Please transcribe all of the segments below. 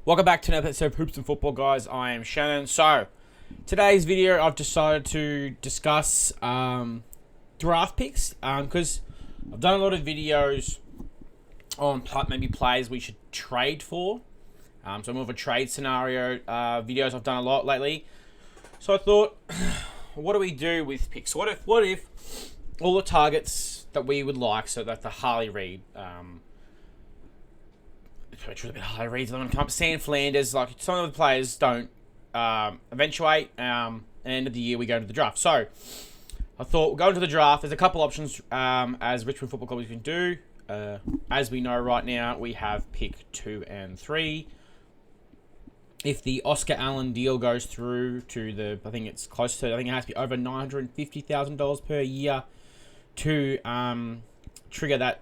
Welcome back to another episode of Hoops and Football, guys. I am Shannon. So, today's video, I've decided to discuss draft picks because I've done a lot of videos on maybe players we should trade for. So more of a trade scenario videos I've done a lot lately. So I thought, what do we do with picks? What if all the targets that we would like, so that the Harley Reid, which was a bit high reads on time. Sam Flanders, like some of the players don't eventuate. End of the year, we go to the draft. So I thought we'll go into the draft. There's a couple options as Richmond Football Club we can do. As we know right now, we have pick 2 and 3. If the Oscar Allen deal goes through to I think it's close to, I think it has to be over $950,000 per year to trigger that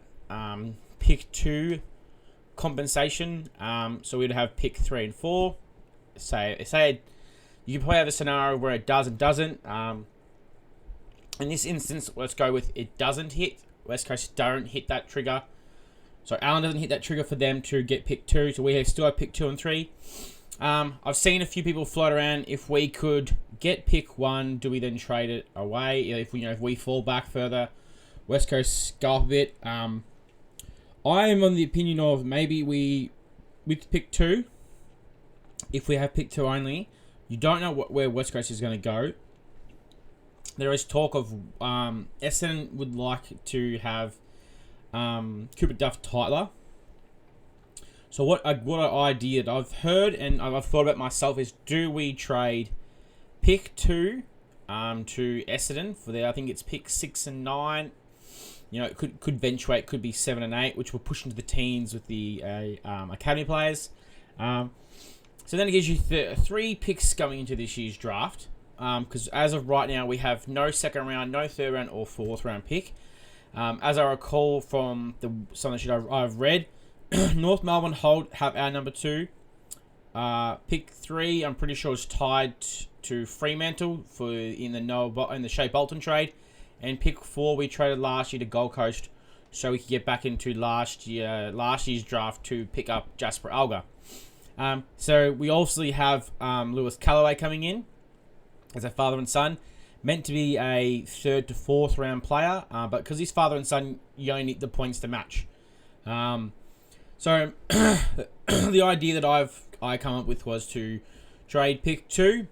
pick 2 compensation. So we'd have pick 3 and 4. Say you can probably have a scenario where it does and doesn't. In this instance, let's go with it doesn't hit. West Coast don't hit that trigger. So Allen doesn't hit that trigger for them to get pick 2. So we still have pick 2 and 3. I've seen a few people float around. If we could get pick 1, do we then trade it away? If we fall back further, West Coast go up a bit. I am on the opinion of maybe with pick 2, if we have pick 2 only, you don't know where West Coast is going to go. There is talk of Essendon would like to have Cooper Duff Tyler. So what idea that I've heard and I've thought about myself is, do we trade pick 2 to Essendon for I think it's pick 6 and 9. It could eventuate, could be 7 and 8, which will push into the teens with the academy players. So then it gives you 3 picks going into this year's draft. Because as of right now, we have no second round, no third round, or fourth round pick. As I recall from some of the shit I've read, North Melbourne have our number 2. Pick 3, I'm pretty sure is tied to Fremantle in the Shea Bolton trade. And pick 4, we traded last year to Gold Coast, so we could get back into last year's draft to pick up Jasper Alga. So we also have Lewis Callaway coming in as a father and son, meant to be a 3rd to 4th round player, but because he's father and son, you only need the points to match. So the idea that I come up with was to trade pick 2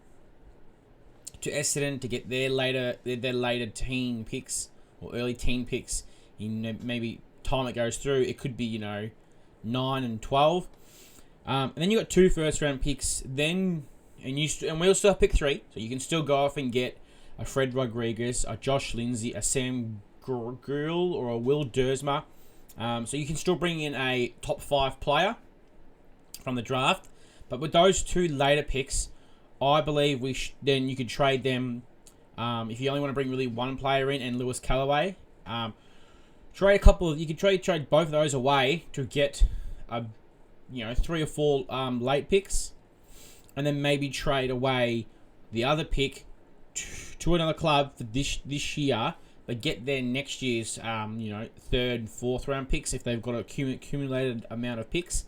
to Essendon to get their later teen picks or early teen picks in maybe time it goes through. It could be 9 and 12, and then you got 2 first round picks. Then and we'll still have pick 3, so you can still go off and get a Fred Rodriguez, a Josh Lindsay, a Sam Gruel, or a Will Dersma. So you can still bring in a top 5 player from the draft, but with those 2 later picks, I believe then you could trade them if you only want to bring really 1 player in and Lewis Callaway. Trade a couple of, you could trade both of those away to get 3 or 4 late picks, and then maybe trade away the other pick to another club for this year, but get their next year's 3rd and 4th round picks if they've got an accumulated amount of picks.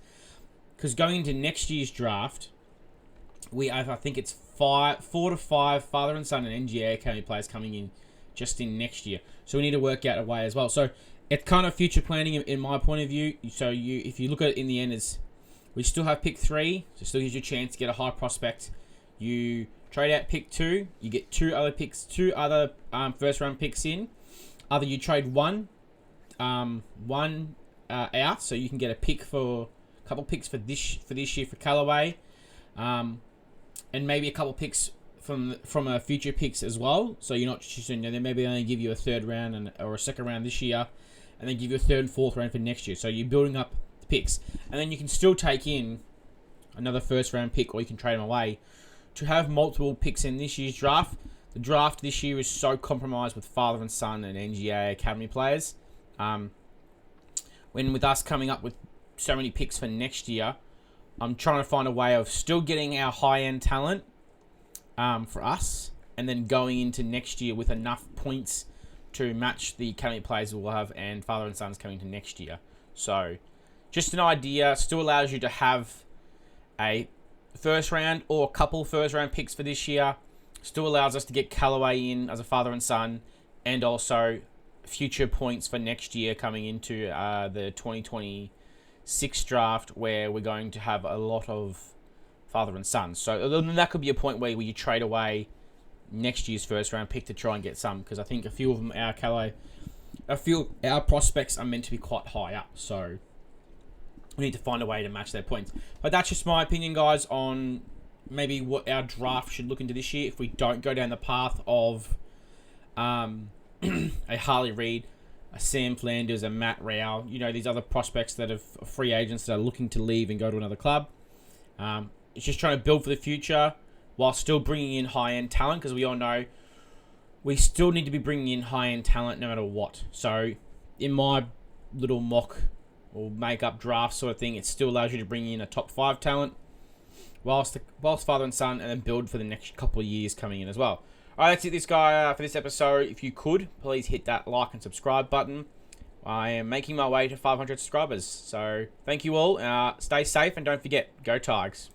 Because going into next year's draft, we have, I think it's 4 to 5 father and son and NGA academy players coming in just in next year. So we need to work out a way as well. So it's kind of future planning in my point of view. So if you look at it in the end, we still have pick 3, so still gives you a chance to get a high prospect. You trade out pick 2, you get 2 other first round picks in. Either you trade one out, so you can get a couple picks for this year for Callaway. And maybe a couple picks from a future picks as well. So you're not just, they maybe only give you a 3rd round or a 2nd round this year, and then give you a 3rd and 4th round for next year. So you're building up the picks, and then you can still take in another 1st round pick, or you can trade them away to have multiple picks in this year's draft. The draft this year is so compromised with father and son and NGA academy players. When with us coming up with so many picks for next year, I'm trying to find a way of still getting our high-end talent for us, and then going into next year with enough points to match the academy players we'll have and father and sons coming to next year. So, just an idea. Still allows you to have a first round or a couple first round picks for this year. Still allows us to get Callaway in as a father and son, and also future points for next year coming into the 2026 draft, where we're going to have a lot of father and sons. So that could be a point where you trade away next year's first round pick to try and get some, because I think a few of them, our prospects are meant to be quite high up. So we need to find a way to match their points. But that's just my opinion, guys, on maybe what our draft should look into this year if we don't go down the path of a Harley Reid, a Sam Flanders, a Matt Rao, these other prospects that are free agents that are looking to leave and go to another club. It's just trying to build for the future while still bringing in high-end talent, because we all know we still need to be bringing in high-end talent no matter what. So in my little mock or make-up draft sort of thing, it still allows you to bring in a top 5 talent whilst father and son, and then build for the next couple of years coming in as well. All right, that's it for this episode. If you could, please hit that like and subscribe button. I am making my way to 500 subscribers. So thank you all. Stay safe, and don't forget, go Tigers.